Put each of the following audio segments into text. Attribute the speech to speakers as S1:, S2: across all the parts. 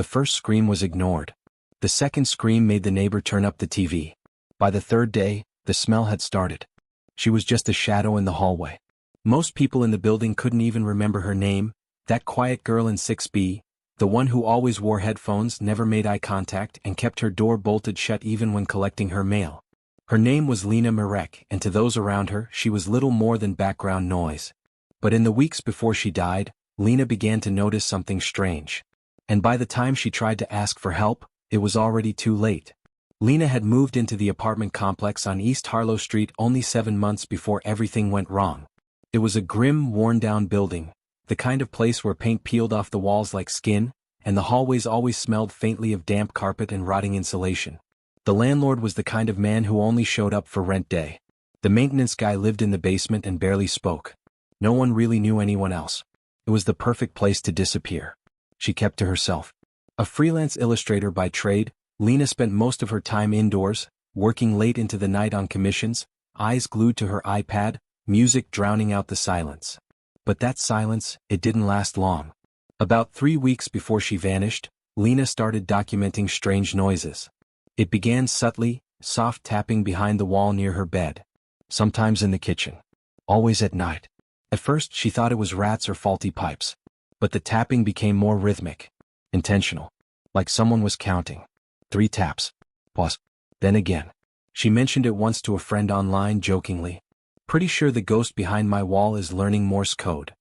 S1: The first scream was ignored. The second scream made the neighbor turn up the TV. By the third day, the smell had started. She was just a shadow in the hallway. Most people in the building couldn't even remember her name. That quiet girl in 6B, the one who always wore headphones, never made eye contact, and kept her door bolted shut even when collecting her mail. Her name was Lena Marek, and to those around her, she was little more than background noise. But in the weeks before she died, Lena began to notice something strange. And by the time she tried to ask for help, it was already too late. Lena had moved into the apartment complex on East Harlow Street only 7 months before everything went wrong. It was a grim, worn-down building, the kind of place where paint peeled off the walls like skin, and the hallways always smelled faintly of damp carpet and rotting insulation. The landlord was the kind of man who only showed up for rent day. The maintenance guy lived in the basement and barely spoke. No one really knew anyone else. It was the perfect place to disappear. She kept to herself. A freelance illustrator by trade, Lena spent most of her time indoors, working late into the night on commissions, eyes glued to her iPad, music drowning out the silence. But that silence, it didn't last long. About 3 weeks before she vanished, Lena started documenting strange noises. It began subtly, soft tapping behind the wall near her bed. Sometimes in the kitchen. Always at night. At first she thought it was rats or faulty pipes. But the tapping became more rhythmic. Intentional. Like someone was counting. 3 taps. Pause. Then again. She mentioned it once to a friend online jokingly. Pretty sure the ghost behind my wall is learning Morse code.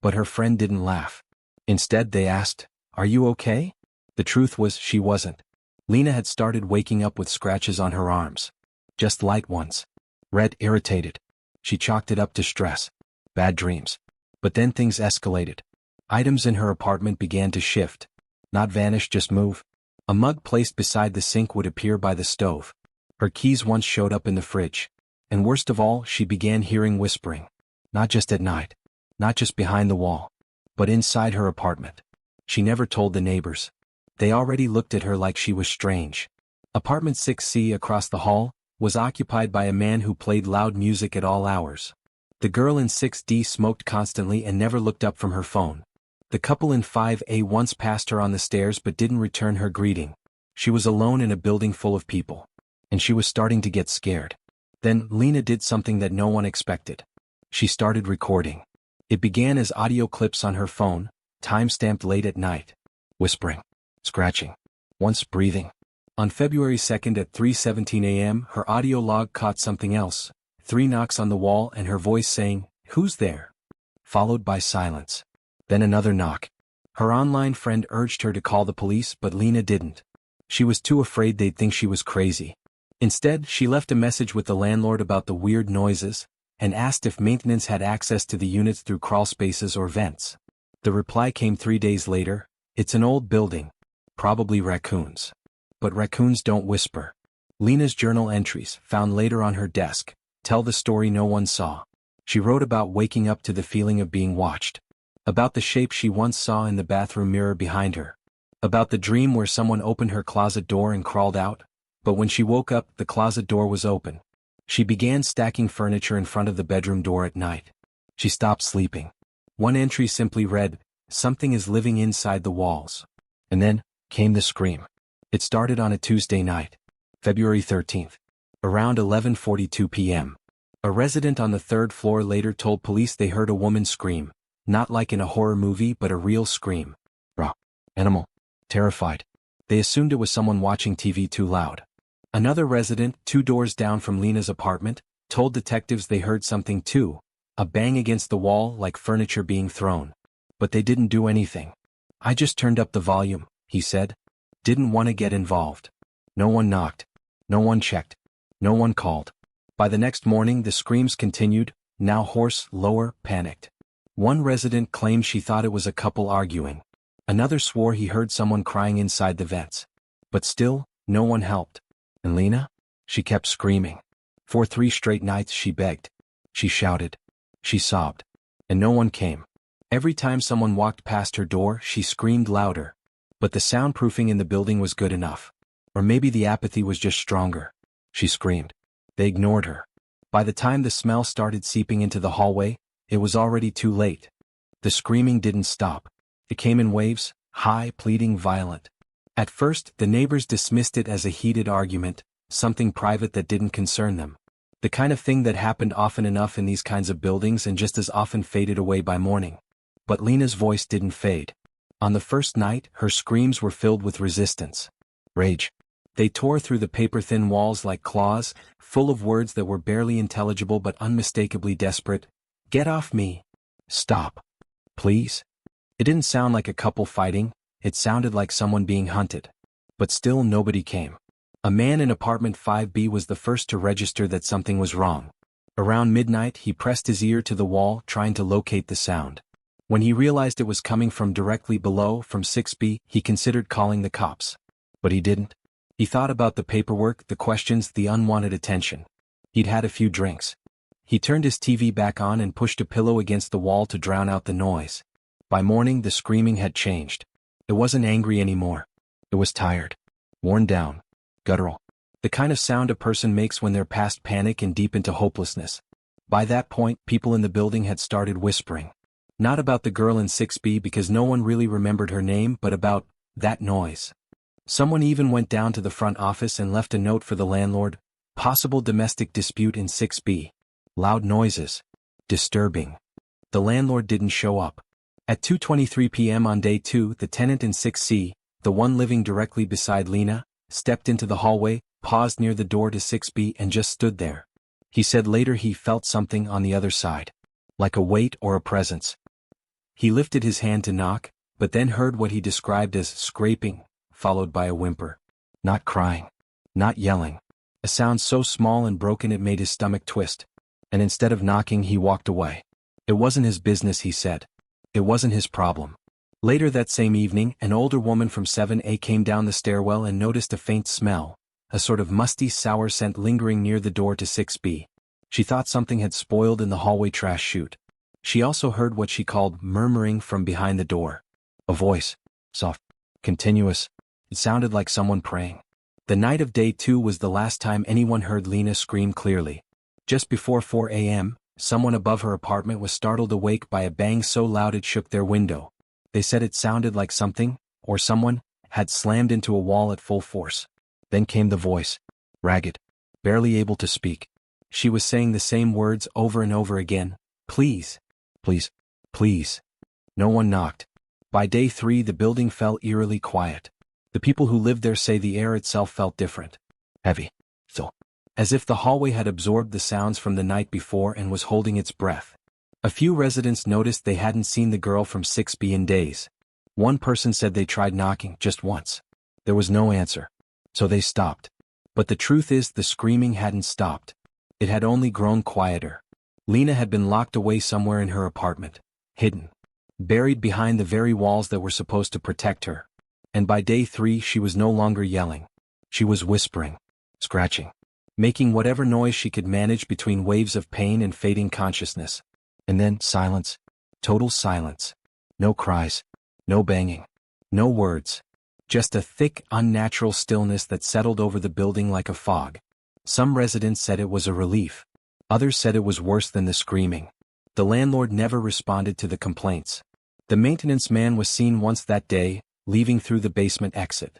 S1: But her friend didn't laugh. Instead they asked, "Are you okay?" The truth was she wasn't. Lena had started waking up with scratches on her arms. Just light ones. Red, irritated. She chalked it up to stress. Bad dreams. But then things escalated. Items in her apartment began to shift. Not vanish, just move. A mug placed beside the sink would appear by the stove. Her keys once showed up in the fridge. And worst of all, she began hearing whispering. Not just at night. Not just behind the wall. But inside her apartment. She never told the neighbors. They already looked at her like she was strange. Apartment 6C across the hall was occupied by a man who played loud music at all hours. The girl in 6D smoked constantly and never looked up from her phone. The couple in 5A once passed her on the stairs but didn't return her greeting. She was alone in a building full of people. And she was starting to get scared. Then, Lena did something that no one expected. She started recording. It began as audio clips on her phone, time-stamped late at night. Whispering. Scratching. Once breathing. On February 2nd at 3:17 a.m., her audio log caught something else. 3 knocks on the wall and her voice saying, "Who's there?" Followed by silence. Then another knock. Her online friend urged her to call the police, but Lena didn't. She was too afraid they'd think she was crazy. Instead, she left a message with the landlord about the weird noises, and asked if maintenance had access to the units through crawl spaces or vents. The reply came 3 days later. It's an old building. Probably raccoons. But raccoons don't whisper. Lena's journal entries, found later on her desk, tell the story no one saw. She wrote about waking up to the feeling of being watched. About the shape she once saw in the bathroom mirror behind her. About the dream where someone opened her closet door and crawled out, but when she woke up, the closet door was open. She began stacking furniture in front of the bedroom door at night. She stopped sleeping. One entry simply read, "Something is living inside the walls." And then came the scream. It started on a Tuesday night, February 13th, around 11:42 p.m. A resident on the 3rd floor later told police they heard a woman scream, not like in a horror movie but a real scream. Raw. Animal. Terrified. They assumed it was someone watching TV too loud. Another resident, 2 doors down from Lena's apartment, told detectives they heard something too, a bang against the wall like furniture being thrown. But they didn't do anything. "I just turned up the volume," he said. Didn't want to get involved. No one knocked. No one checked. No one called. By the next morning the screams continued, now hoarse, lower, panicked. One resident claimed she thought it was a couple arguing. Another swore he heard someone crying inside the vents. But still, no one helped. And Lena? She kept screaming. For 3 straight nights she begged. She shouted. She sobbed. And no one came. Every time someone walked past her door, she screamed louder. But the soundproofing in the building was good enough. Or maybe the apathy was just stronger. She screamed. They ignored her. By the time the smell started seeping into the hallway, it was already too late. The screaming didn't stop. It came in waves, high, pleading, violent. At first, the neighbors dismissed it as a heated argument, something private that didn't concern them. The kind of thing that happened often enough in these kinds of buildings and just as often faded away by morning. But Lena's voice didn't fade. On the first night, her screams were filled with resistance. Rage. They tore through the paper-thin walls like claws, full of words that were barely intelligible but unmistakably desperate. Get off me. Stop. Please. It didn't sound like a couple fighting, it sounded like someone being hunted. But still nobody came. A man in apartment 5B was the first to register that something was wrong. Around midnight he pressed his ear to the wall trying to locate the sound. When he realized it was coming from directly below, from 6B, he considered calling the cops. But he didn't. He thought about the paperwork, the questions, the unwanted attention. He'd had a few drinks. He turned his TV back on and pushed a pillow against the wall to drown out the noise. By morning the screaming had changed. It wasn't angry anymore. It was tired. Worn down. Guttural. The kind of sound a person makes when they're past panic and deep into hopelessness. By that point, people in the building had started whispering. Not about the girl in 6B because no one really remembered her name, but about that noise. Someone even went down to the front office and left a note for the landlord. Possible domestic dispute in 6B. Loud noises. Disturbing. The landlord didn't show up. At 2:23 p.m. on day 2, the tenant in 6C, the one living directly beside Lena, stepped into the hallway, paused near the door to 6B and just stood there. He said later he felt something on the other side. Like a weight or a presence. He lifted his hand to knock, but then heard what he described as scraping, followed by a whimper. Not crying. Not yelling. A sound so small and broken it made his stomach twist. And instead of knocking he walked away. It wasn't his business, he said. It wasn't his problem. Later that same evening, an older woman from 7A came down the stairwell and noticed a faint smell, a sort of musty sour scent lingering near the door to 6B. She thought something had spoiled in the hallway trash chute. She also heard what she called murmuring from behind the door. A voice. Soft. Continuous. It sounded like someone praying. The night of day 2 was the last time anyone heard Lena scream clearly. Just before 4 a.m., someone above her apartment was startled awake by a bang so loud it shook their window. They said it sounded like something, or someone, had slammed into a wall at full force. Then came the voice. Ragged. Barely able to speak. She was saying the same words over and over again. Please. Please. Please. No one knocked. By day 3 the building fell eerily quiet. The people who lived there say the air itself felt different. Heavy. Still. As if the hallway had absorbed the sounds from the night before and was holding its breath. A few residents noticed they hadn't seen the girl from 6B in days. One person said they tried knocking just once. There was no answer. So they stopped. But the truth is the screaming hadn't stopped. It had only grown quieter. Lena had been locked away somewhere in her apartment. Hidden. Buried behind the very walls that were supposed to protect her. And by day 3 she was no longer yelling. She was whispering. Scratching. Making whatever noise she could manage between waves of pain and fading consciousness. And then silence. Total silence. No cries. No banging. No words. Just a thick, unnatural stillness that settled over the building like a fog. Some residents said it was a relief. Others said it was worse than the screaming. The landlord never responded to the complaints. The maintenance man was seen once that day, leaving through the basement exit.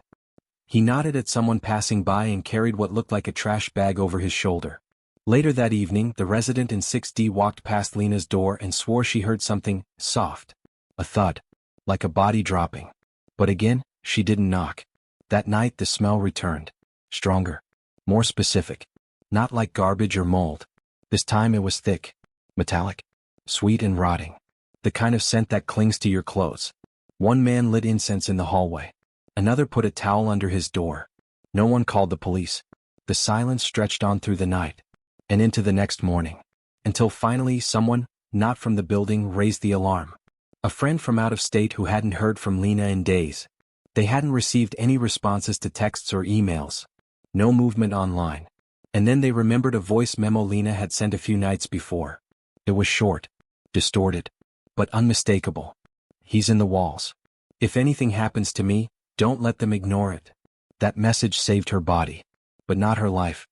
S1: He nodded at someone passing by and carried what looked like a trash bag over his shoulder. Later that evening, the resident in 6D walked past Lena's door and swore she heard something soft. A thud. Like a body dropping. But again, she didn't knock. That night the smell returned. Stronger. More specific. Not like garbage or mold. This time it was thick. Metallic. Sweet and rotting. The kind of scent that clings to your clothes. One man lit incense in the hallway. Another put a towel under his door. No one called the police. The silence stretched on through the night. And into the next morning. Until finally someone, not from the building, raised the alarm. A friend from out of state who hadn't heard from Lena in days. They hadn't received any responses to texts or emails. No movement online. And then they remembered a voice memo Lena had sent a few nights before. It was short. Distorted. But unmistakable. He's in the walls. If anything happens to me, don't let them ignore it. That message saved her body. But not her life.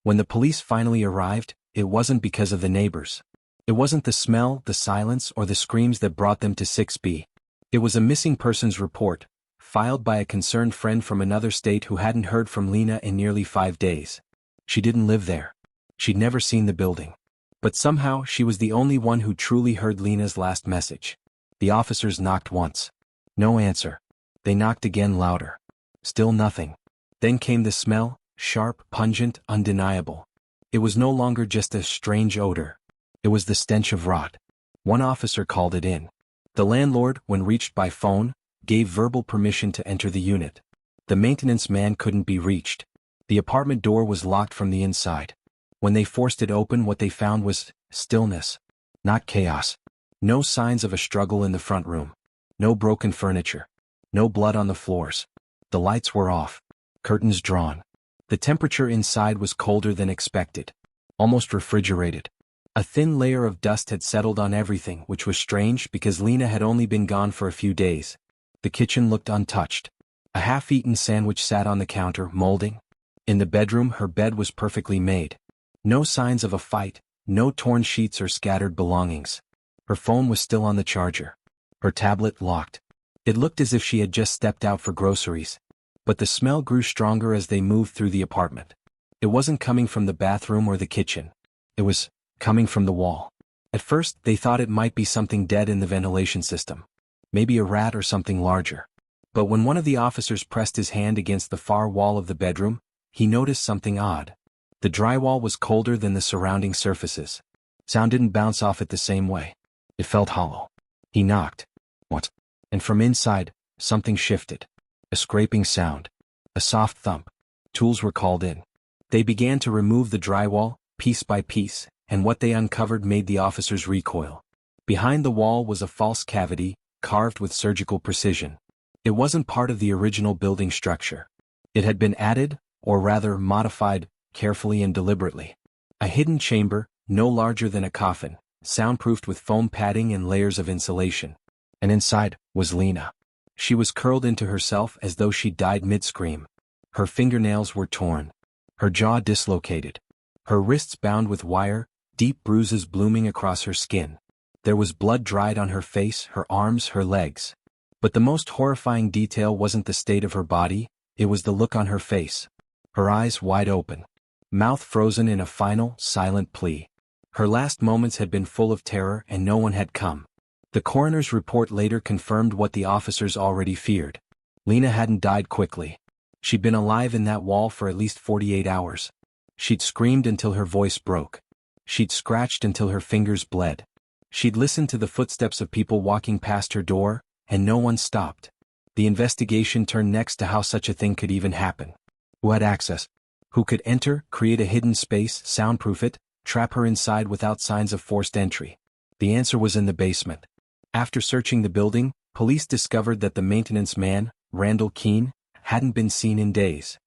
S1: When the police finally arrived, it wasn't because of the neighbors. It wasn't the smell, the silence, or the screams that brought them to 6B. It was a missing persons report, filed by a concerned friend from another state who hadn't heard from Lena in nearly 5 days. She didn't live there. She'd never seen the building. But somehow she was the only one who truly heard Lena's last message. The officers knocked once. No answer. They knocked again, louder. Still nothing. Then came the smell, sharp, pungent, undeniable. It was no longer just a strange odor. It was the stench of rot. One officer called it in. The landlord, when reached by phone, gave verbal permission to enter the unit. The maintenance man couldn't be reached. The apartment door was locked from the inside. When they forced it open, what they found was stillness. Not chaos. No signs of a struggle in the front room. No broken furniture. No blood on the floors. The lights were off. Curtains drawn. The temperature inside was colder than expected. Almost refrigerated. A thin layer of dust had settled on everything, which was strange because Lena had only been gone for a few days. The kitchen looked untouched. A half-eaten sandwich sat on the counter, molding. In the bedroom, her bed was perfectly made. No signs of a fight, no torn sheets or scattered belongings. Her phone was still on the charger. Her tablet locked. It looked as if she had just stepped out for groceries. But the smell grew stronger as they moved through the apartment. It wasn't coming from the bathroom or the kitchen. It was coming from the wall. At first, they thought it might be something dead in the ventilation system. Maybe a rat or something larger. But when one of the officers pressed his hand against the far wall of the bedroom, he noticed something odd. The drywall was colder than the surrounding surfaces. Sound didn't bounce off it the same way. It felt hollow. He knocked. What? And from inside, something shifted. A scraping sound. A soft thump. Tools were called in. They began to remove the drywall, piece by piece, and what they uncovered made the officers recoil. Behind the wall was a false cavity, carved with surgical precision. It wasn't part of the original building structure. It had been added, or rather modified, carefully and deliberately. A hidden chamber, no larger than a coffin, soundproofed with foam padding and layers of insulation. And inside was Lena. She was curled into herself as though she'd died mid-scream. Her fingernails were torn. Her jaw dislocated. Her wrists bound with wire, deep bruises blooming across her skin. There was blood dried on her face, her arms, her legs. But the most horrifying detail wasn't the state of her body, it was the look on her face. Her eyes wide open. Mouth frozen in a final, silent plea. Her last moments had been full of terror and no one had come. The coroner's report later confirmed what the officers already feared. Lena hadn't died quickly. She'd been alive in that wall for at least 48 hours. She'd screamed until her voice broke. She'd scratched until her fingers bled. She'd listened to the footsteps of people walking past her door, and no one stopped. The investigation turned next to how such a thing could even happen. Who had access? Who could enter, create a hidden space, soundproof it, trap her inside without signs of forced entry? The answer was in the basement. After searching the building, police discovered that the maintenance man, Randall Keene, hadn't been seen in days.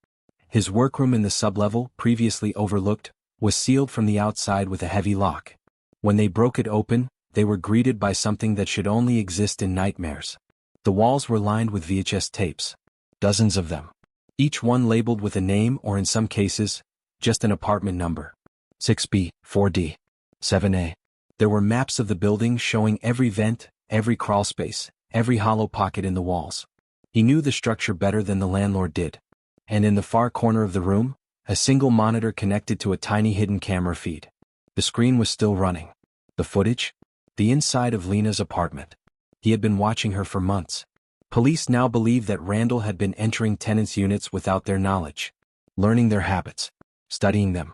S1: His workroom in the sublevel, previously overlooked, was sealed from the outside with a heavy lock. When they broke it open, they were greeted by something that should only exist in nightmares. The walls were lined with VHS tapes. Dozens of them. Each one labeled with a name or in some cases, just an apartment number. 6B, 4D, 7A. There were maps of the building showing every vent, every crawlspace, every hollow pocket in the walls. He knew the structure better than the landlord did. And in the far corner of the room, a single monitor connected to a tiny hidden camera feed. The screen was still running. The footage? The inside of Lena's apartment. He had been watching her for months. Police now believed that Randall had been entering tenants' units without their knowledge. Learning their habits. Studying them.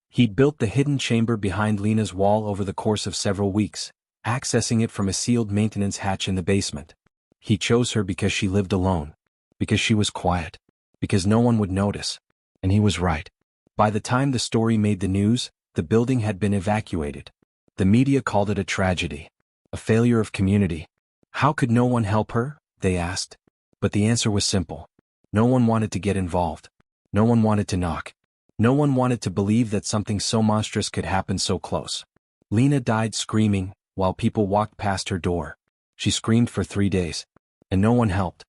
S1: He'd built the hidden chamber behind Lena's wall over the course of several weeks, accessing it from a sealed maintenance hatch in the basement. He chose her because she lived alone. Because she was quiet. Because no one would notice. And he was right. By the time the story made the news, the building had been evacuated. The media called it a tragedy. A failure of community. How could no one help her? They asked. But the answer was simple. No one wanted to get involved. No one wanted to knock. No one wanted to believe that something so monstrous could happen so close. Lena died screaming, while people walked past her door. She screamed for 3 days. And no one helped.